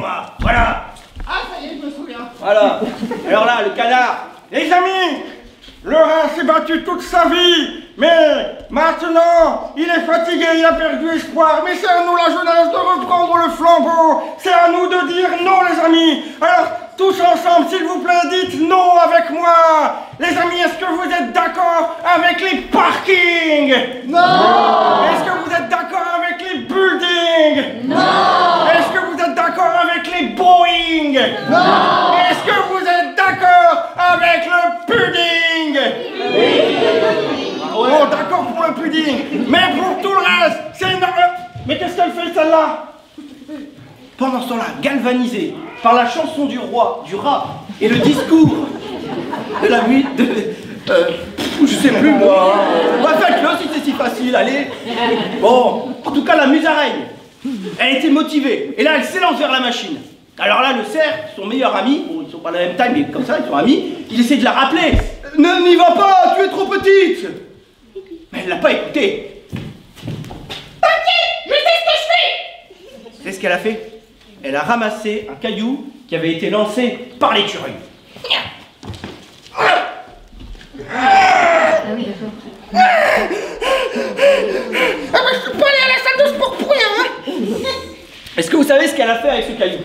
moi. Voilà. Ah, ça y est, je me souviens. Voilà. Alors là, le canard. Les amis, le rat s'est battu toute sa vie, mais maintenant, il est fatigué, il a perdu espoir. Mais c'est à nous, la jeunesse, de reprendre le flambeau. C'est à nous de dire non, les amis. Alors, tous ensemble, s'il vous plaît, dites non avec moi. Les amis, est-ce que vous êtes d'accord avec les parkings? Non. Est-ce que vous êtes d'accord avec les buildings? Non. Est-ce que vous êtes d'accord avec les Boeing? Non. Est-ce que vous êtes d'accord avec le pudding? Ouais. Bon, d'accord pour le pudding, mais pour tout le reste, c'est une... Mais qu'est-ce qu'elle fait, celle-là? Pendant ce temps-là, galvanisé par la chanson du roi, du rat, et le discours de la nuit de... je sais plus moi. Bah faites-le si c'est si facile, allez. Bon, en tout cas, la musaraigne, elle était motivée. Et là, elle s'élance vers la machine. Alors là, le cerf, son meilleur ami, bon, ils sont pas la même taille, mais comme ça, ils sont amis, il essaie de la rappeler. Ne n'y va pas, tu es trop petite. Mais elle l'a pas écouté. Ok, je sais ce que je fais. C'est ce qu'elle a fait. Elle a ramassé un caillou qui avait été lancé par l'écureuil. Ah oui, d'accord. Ah bah je peux pas aller à la salle de sport pour rien, hein. Est-ce que vous savez ce qu'elle a fait avec ce caillou?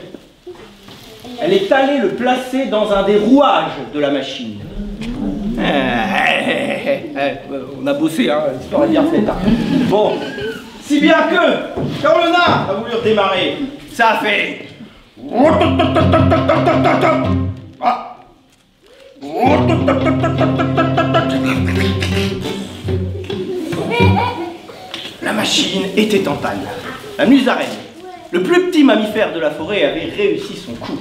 Elle est allée le placer dans un des rouages de la machine. On a bossé, hein, l'histoire est bien faite. Hein. Bon, si bien que, quand le nain a voulu redémarrer, ça a fait... Ah. La machine était en panne. La musaraigne, le plus petit mammifère de la forêt, avait réussi son coup.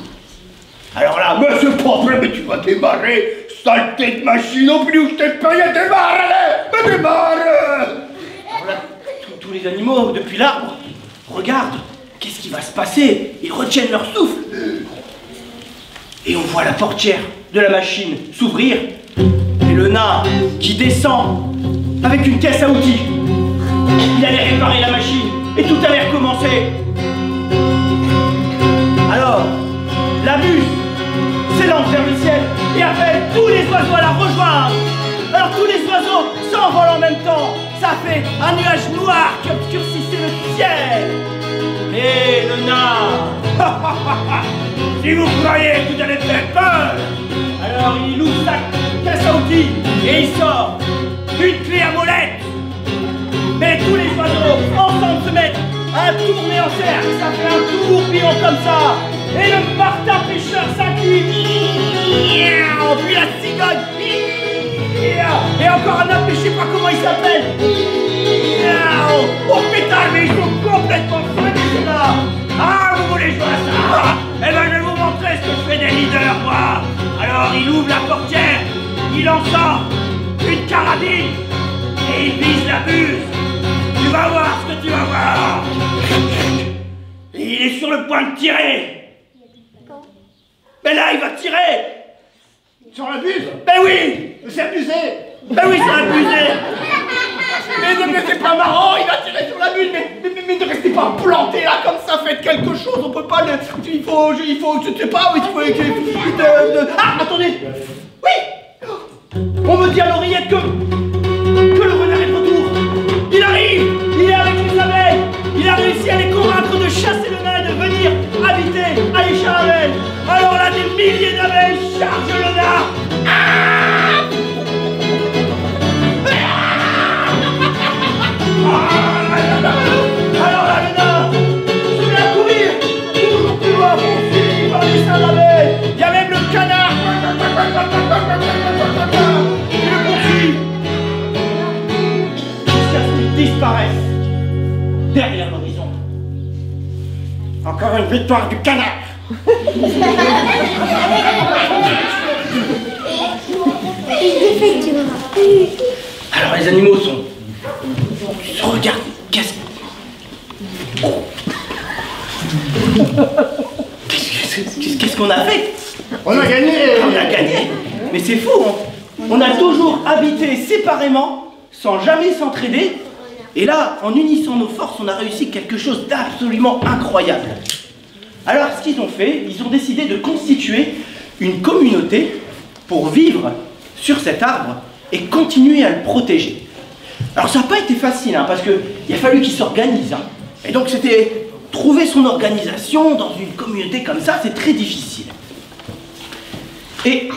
Alors là, mais c'est pas vrai, mais tu vas démarrer, saleté de machine, au plus où je t'ai payé, démarre, allez, mais démarre. Alors là, tous les animaux, depuis l'arbre, regardent, qu'est-ce qui va se passer? Ils retiennent leur souffle. Et on voit la portière de la machine s'ouvrir, et le nain qui descend avec une caisse à outils. Il allait réparer la machine, et tout allait recommencer. Alors, la muse s'élance vers le ciel et appelle tous les oiseaux à la rejoindre. Alors tous les oiseaux s'envolent en même temps. Ça fait un nuage noir qui obscurcissait le ciel. Et le nain, si vous croyez que vous allez faire peur, alors il ouvre sa caisse à outils et il sort une clé à molette. Mais tous les oiseaux ensemble se mettent à tourner en cercle. Ça fait un tourbillon comme ça. Et le martin pêcheur s'incline. Puis la cigogne. Et encore un autre, mais je sais pas comment il s'appelle. Oh putain, mais ils sont complètement flingués ceux-là. Ah, vous voulez jouer à ça? Eh ben je vais vous montrer ce que je fais des leaders, moi. Alors il ouvre la portière, il en sort une carabine et il vise la buse. Tu vas voir ce que tu vas voir. Et il est sur le point de tirer. Mais là, il va tirer. Sur la buse. Ben oui. C'est abusé. Ben oui, c'est abusé. Mais c'est pas marrant, il va tirer sur la buse, mais ne restez pas planté là comme ça, faites quelque chose, on peut pas le... Il faut, je sais pas, il faut... Ah, attendez. Oui. On me dit à l'oreillette que le renard est de retour. Il arrive. Il est avec les abeilles. Il a réussi à les convaincre de chasser le nain et de venir habiter à l'Écharavelle. Alors là, des milliers d'abeilles chargent le nain. Alors là, le nain se met à courir, toujours plus loin, poursuivi par les seins d'abeilles. Il y a même le canard qui le poursuit jusqu'à ce qu'il disparaisse derrière l'horizon. Encore une victoire du canard. Alors les animaux se regardent. Qu'est-ce qu'on a fait? On a gagné. On a gagné. Mais c'est fou, hein. On a toujours habité séparément, sans jamais s'entraider. Et là, en unissant nos forces, on a réussi quelque chose d'absolument incroyable. Alors, ce qu'ils ont fait, ils ont décidé de constituer une communauté pour vivre sur cet arbre et continuer à le protéger. Alors, ça n'a pas été facile, hein, parce qu'il a fallu qu'ils s'organisent. Hein. Et donc, c'était trouver son organisation dans une communauté comme ça, c'est très difficile. Et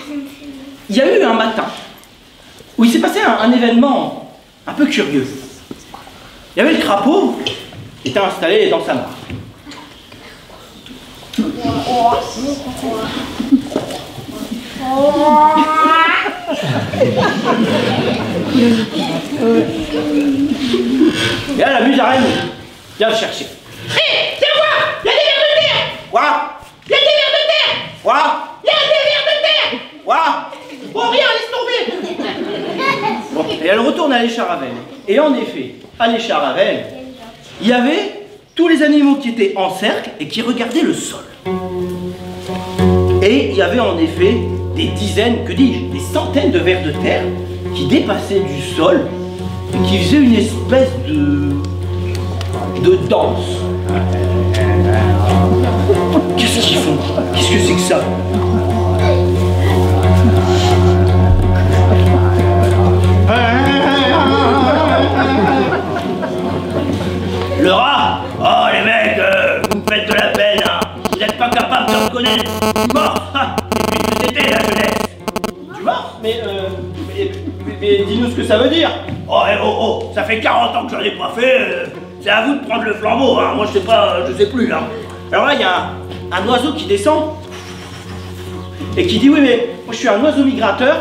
il y a eu un matin où il s'est passé un événement un peu curieux. Il y avait le crapaud qui était installé dans sa mare. Et là, la musaraigne vient le chercher. Hé, c'est moi! Il y a des vers de terre! Quoi? Il y a des vers de terre! Quoi? Il y a des vers de terre! Quoi? Oh, rien, laisse tomber! Bon, et elle retourne à l'Écharavel. Et en effet, à l'Écharavel, il y avait tous les animaux qui étaient en cercle et qui regardaient le sol. Et il y avait en effet des dizaines, que dis-je, des centaines de vers de terre qui dépassaient du sol et qui faisaient une espèce de danse. Qu'est-ce qu'ils font? Qu'est-ce que c'est que ça? Le rat? Oh les mecs, vous me faites de la peine, hein. Vous n'êtes pas capable de reconnaître du mort. Et puis c'était la jeunesse. Du mort? Mais dis-nous ce que ça veut dire. Oh, ça fait 40 ans que j'en ai pas fait. C'est à vous de prendre le flambeau, hein. Moi je sais plus, hein. Alors là, il y a un oiseau qui descend et qui dit oui, mais moi je suis un oiseau migrateur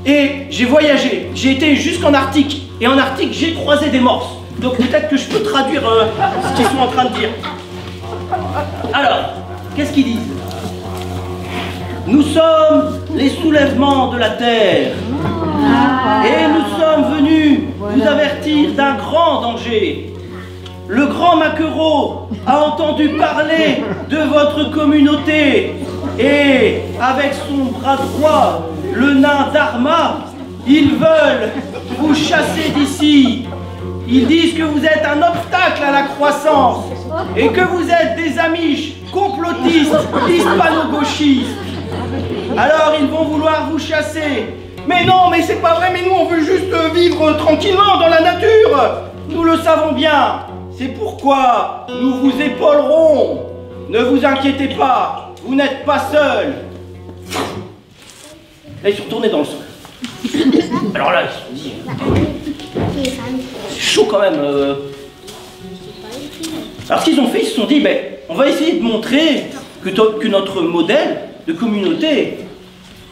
et j'ai voyagé. J'ai été jusqu'en Arctique et en Arctique j'ai croisé des morses. Donc peut-être que je peux traduire ce qu'ils sont en train de dire. Alors, qu'est-ce qu'ils disent? Nous sommes les soulèvements de la terre et nous sommes venus vous avertir d'un grand danger. Le grand Maquereau a entendu parler de votre communauté et avec son bras droit, le nain Dharma, ils veulent vous chasser d'ici. Ils disent que vous êtes un obstacle à la croissance et que vous êtes des amiches complotistes, hispano-gauchistes. Alors ils vont vouloir vous chasser. Mais non, mais c'est pas vrai, mais nous on veut juste vivre tranquillement dans la nature. Nous le savons bien. C'est pourquoi nous vous épaulerons. Ne vous inquiétez pas, vous n'êtes pas seul. Là, ils sont retournés dans le sol. Alors là, ils se sont dit... C'est chaud quand même. Alors ce qu'ils ont fait, ils se sont dit, ben, on va essayer de montrer que notre modèle de communauté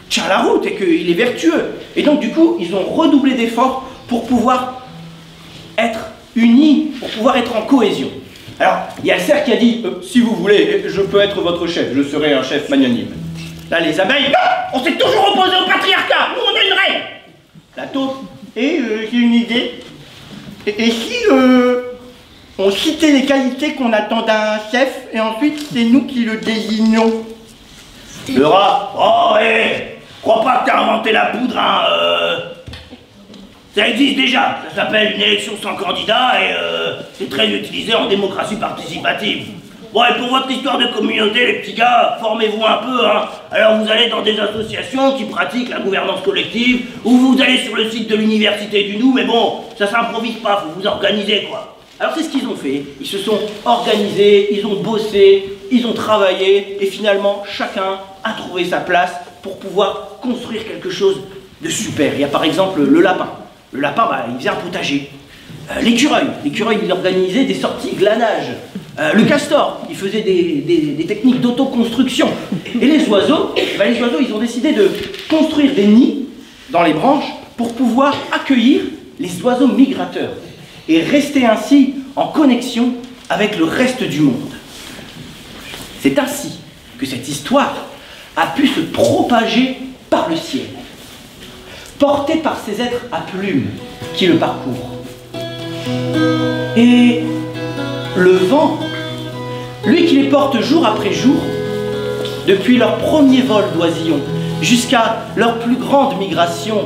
tient la route et qu'il est vertueux. Et donc du coup, ils ont redoublé d'efforts pour pouvoir être unis, pour pouvoir être en cohésion. Alors, il y a le cerf qui a dit, si vous voulez, je peux être votre chef, je serai un chef magnanime. Là, les abeilles, On s'est toujours opposé au patriarcat. Nous on a une reine. la taupe, Et j'ai une idée. Et si on citait les qualités qu'on attend d'un chef et ensuite c'est nous qui le désignons? le rat, oh hé, crois pas que t'as inventé la poudre, hein, ça existe déjà, ça s'appelle une élection sans candidat et c'est très utilisé en démocratie participative. Bon, et pour votre histoire de communauté, les petits gars, formez-vous un peu, hein. Alors vous allez dans des associations qui pratiquent la gouvernance collective, ou vous allez sur le site de l'université du Nou, mais bon, ça s'improvise pas, faut vous organiser, quoi. Alors c'est ce qu'ils ont fait, ils se sont organisés, ils ont bossé, ils ont travaillé, et finalement, chacun a trouvé sa place pour pouvoir construire quelque chose de super. Il y a par exemple le lapin. Le lapin, bah, il faisait un potager. L'écureuil, il organisait des sorties glanage. Le castor, il faisait des techniques d'autoconstruction. Et les oiseaux, ils ont décidé de construire des nids dans les branches pour pouvoir accueillir les oiseaux migrateurs et rester ainsi en connexion avec le reste du monde. C'est ainsi que cette histoire a pu se propager par le ciel, portée par ces êtres à plumes qui le parcourent. Et le vent, lui qui les porte jour après jour, depuis leur premier vol d'oisillon jusqu'à leur plus grande migration,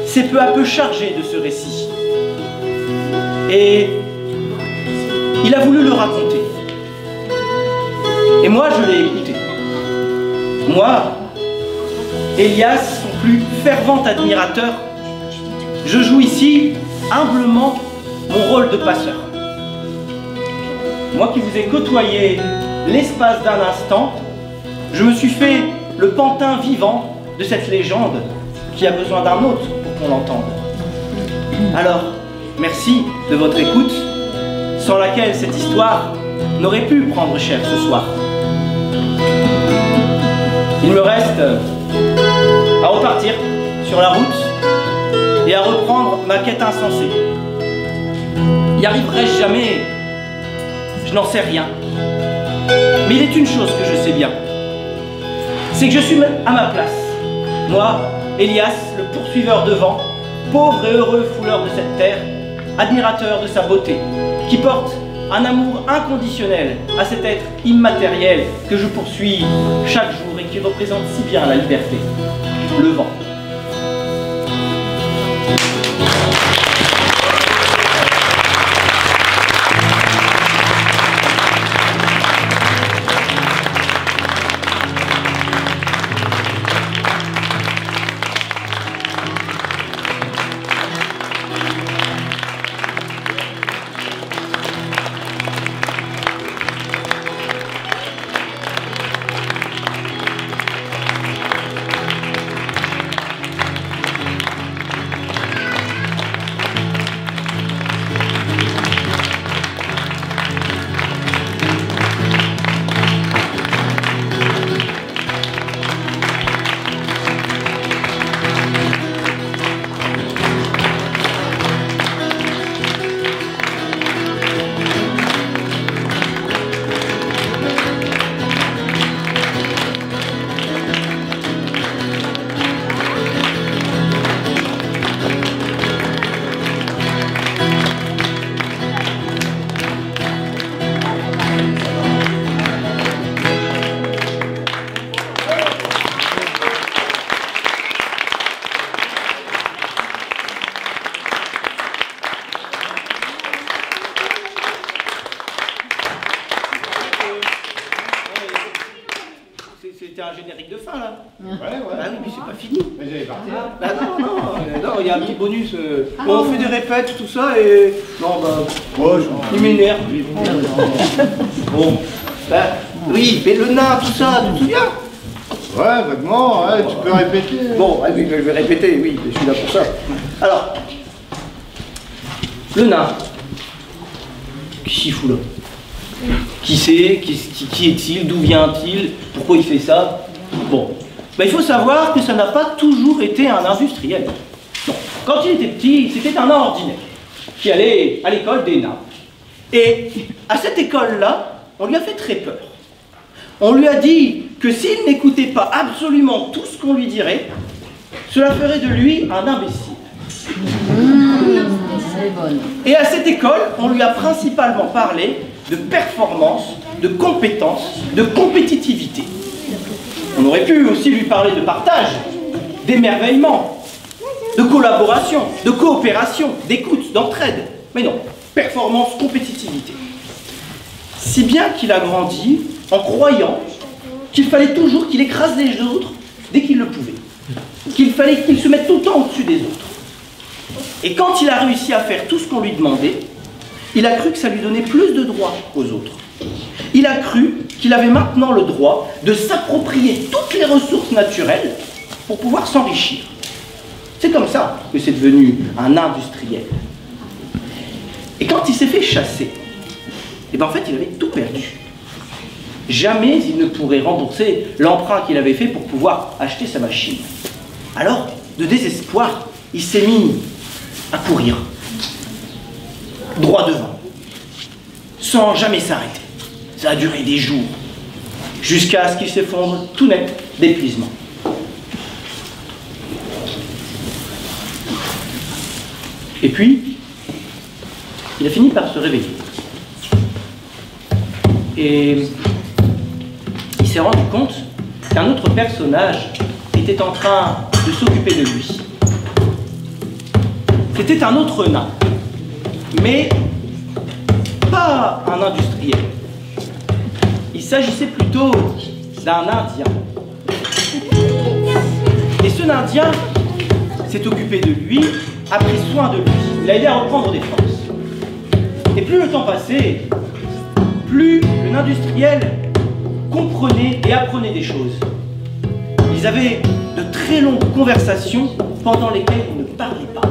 s'est peu à peu chargé de ce récit. Et il a voulu le raconter. Et moi, je l'ai écouté. Moi, Elias, son plus fervent admirateur, je joue ici humblement mon rôle de passeur. Moi qui vous ai côtoyé l'espace d'un instant, je me suis fait le pantin vivant de cette légende qui a besoin d'un autre pour qu'on l'entende. Alors, merci de votre écoute, sans laquelle cette histoire n'aurait pu prendre cher ce soir. Il me reste à repartir sur la route et à reprendre ma quête insensée. Y arriverai-je jamais? Je n'en sais rien. Mais il est une chose que je sais bien. C'est que je suis à ma place. Moi, Elias, le poursuiveur de vent, pauvre et heureux fouleur de cette terre, admirateur de sa beauté, qui porte un amour inconditionnel à cet être immatériel que je poursuis chaque jour et qui représente si bien la liberté, le vent. C'était un générique de fin là. Ouais. Ah oui, mais c'est pas fini. Mais j'allais partir. Bah non, il y a un petit bonus. Bon, on fait des répètes, tout ça, et... Non, bah... il m'énerve. Bon, bah... Oui, mais le nain, tout ça, tu te souviens? Ouais, vaguement, ouais, tu peux répéter. Bon, oui, je vais répéter, oui, je suis là pour ça. Alors... Le nain... Qu'est-ce qu'il fout là? Qui c'est? Qui est-il? D'où vient-il? Pourquoi il fait ça? Bon, ben, il faut savoir que ça n'a pas toujours été un industriel. Non. Quand il était petit, c'était un nain ordinaire qui allait à l'école des nains. Et à cette école-là, on lui a fait très peur. On lui a dit que s'il n'écoutait pas absolument tout ce qu'on lui dirait, cela ferait de lui un imbécile. Et à cette école, on lui a principalement parlé de performance, de compétence, de compétitivité. On aurait pu aussi lui parler de partage, d'émerveillement, de collaboration, de coopération, d'écoute, d'entraide. Mais non, performance, compétitivité. Si bien qu'il a grandi en croyant qu'il fallait toujours qu'il écrase les autres dès qu'il le pouvait. Qu'il fallait qu'il se mette tout le temps au-dessus des autres. Et quand il a réussi à faire tout ce qu'on lui demandait, il a cru que ça lui donnait plus de droits aux autres. Il a cru qu'il avait maintenant le droit de s'approprier toutes les ressources naturelles pour pouvoir s'enrichir. C'est comme ça que c'est devenu un industriel. Et quand il s'est fait chasser, et ben en fait il avait tout perdu. Jamais il ne pourrait rembourser l'emprunt qu'il avait fait pour pouvoir acheter sa machine. Alors, de désespoir, il s'est mis à courir, droit devant, sans jamais s'arrêter. Ça a duré des jours, jusqu'à ce qu'il s'effondre tout net d'épuisement. Et puis, il a fini par se réveiller. Et il s'est rendu compte qu'un autre personnage était en train de s'occuper de lui. C'était un autre nain, mais pas un industriel. il s'agissait plutôt d'un Indien. Et ce Indien s'est occupé de lui, a pris soin de lui, il l'a aidé à reprendre des forces. Et plus le temps passait, plus le industriel comprenait et apprenait des choses. Ils avaient de très longues conversations pendant lesquelles ils ne parlaient pas.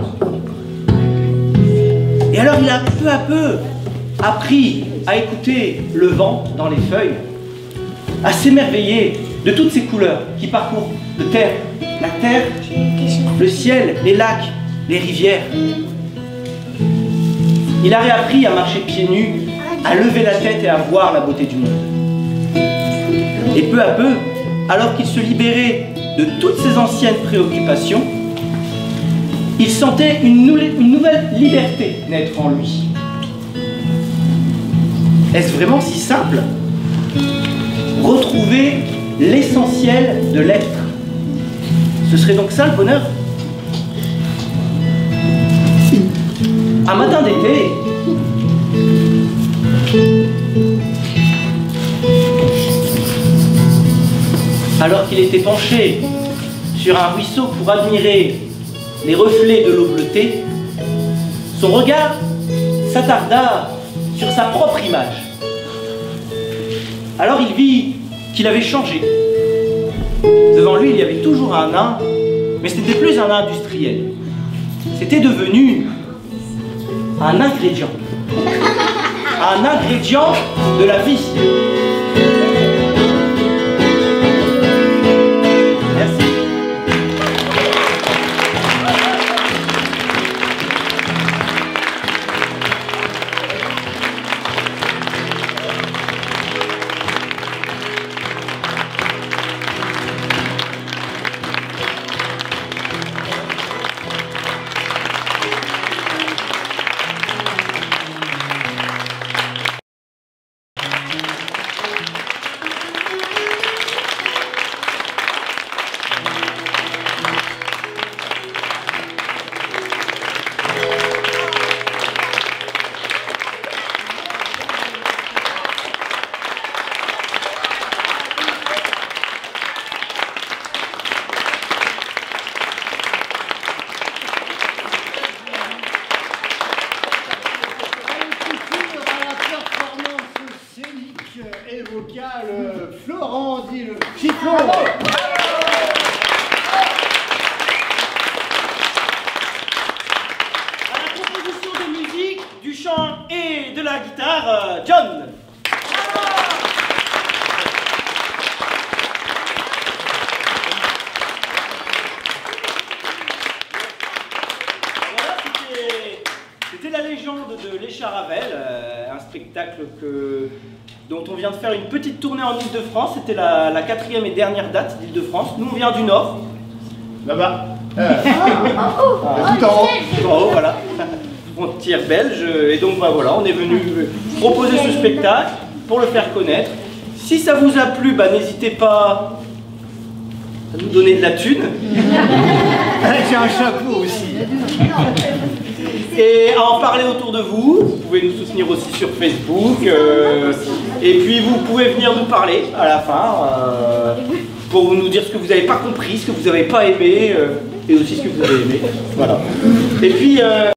Et alors il a peu à peu appris à écouter le vent dans les feuilles, à s'émerveiller de toutes ces couleurs qui parcourent la terre, le ciel, les lacs, les rivières. Il a réappris à marcher pieds nus, à lever la tête et à voir la beauté du monde. Et peu à peu, alors qu'il se libérait de toutes ses anciennes préoccupations, il sentait une nouvelle liberté naître en lui. Est-ce vraiment si simple? Retrouver l'essentiel de l'être. Ce serait donc ça le bonheur? Un matin d'été, alors qu'il était penché sur un ruisseau pour admirer les reflets de l'eau bleutée, son regard s'attarda sur sa propre image. Alors il vit qu'il avait changé. Devant lui, il y avait toujours un nain, mais ce n'était plus un nain industriel. C'était devenu un ingrédient. Un ingrédient de la vie. Merci. Et vocal, Florent dit le chiffon. À la composition de musique, du chant et de la guitare, John. Voilà, c'était la légende de l'Échat Ravel, un spectacle dont on vient de faire une petite tournée en Île-de-France. C'était la 4e et dernière date d'Île-de-France. Nous, on vient du Nord. Là-bas. Tout en haut. Tout en haut, voilà. Frontière belge. Et donc, bah, voilà, on est venu proposer ce spectacle pour le faire connaître. Si ça vous a plu, bah, n'hésitez pas à nous donner de la thune. J'ai un chapeau aussi. Et à en parler autour de vous. Vous pouvez nous soutenir aussi sur Facebook. Et puis vous pouvez venir nous parler à la fin pour nous dire ce que vous n'avez pas compris, ce que vous n'avez pas aimé et aussi ce que vous avez aimé. Voilà. Et puis